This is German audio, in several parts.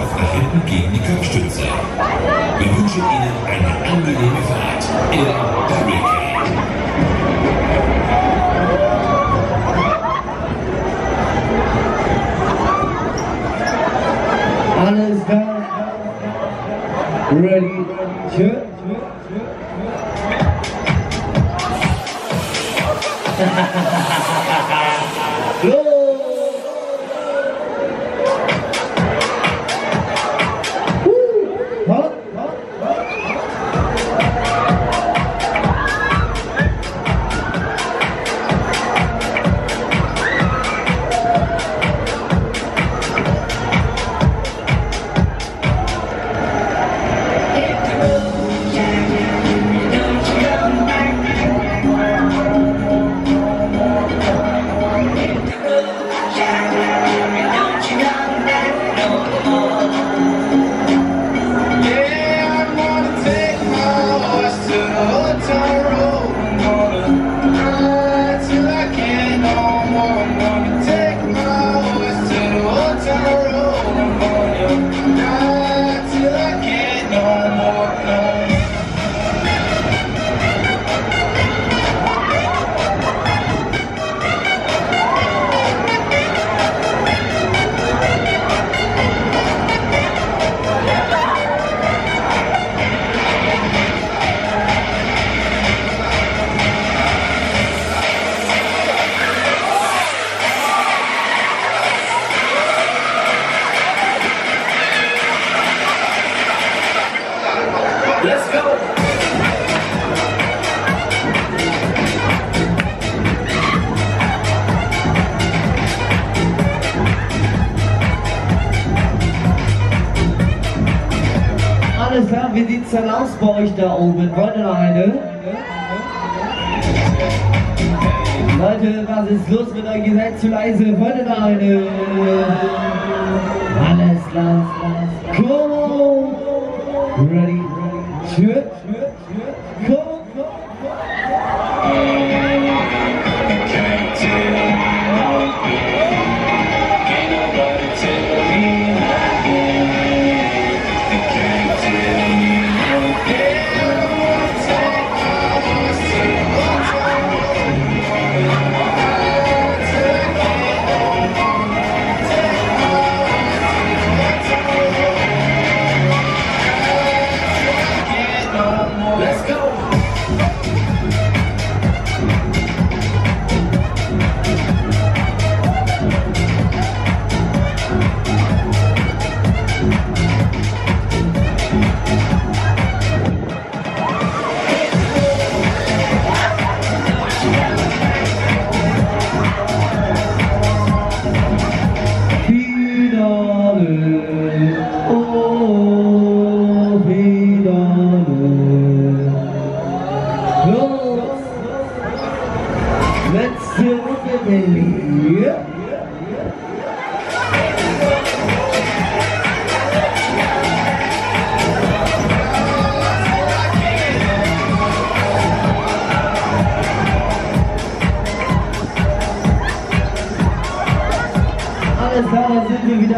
Kopf nach hinten gegen die Kopfstütze. Wir wünschen Ihnen eine angenehme Fahrt im Hurricane. Alles klar. Ready? Tschö. Let's go! Alles klar, wie sieht's denn aus bei euch da oben? Wollt ihr noch eine? Leute, was ist los mit euch? Ihr seid zu leise. Wollt ihr noch eine? Alles klar. Come on! Ready? Tschö. Come on! Alles klar, dann sind wir wieder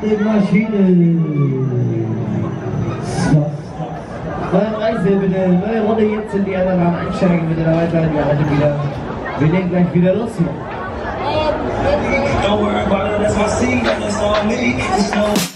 in Maschine. So. Neue Reise bitte, neue Runde jetzt in die anderen einsteigen bitte, da weiter wir heute wieder. Wir legen gleich wieder los hier. Don't worry about it, that's my seat, that's all me.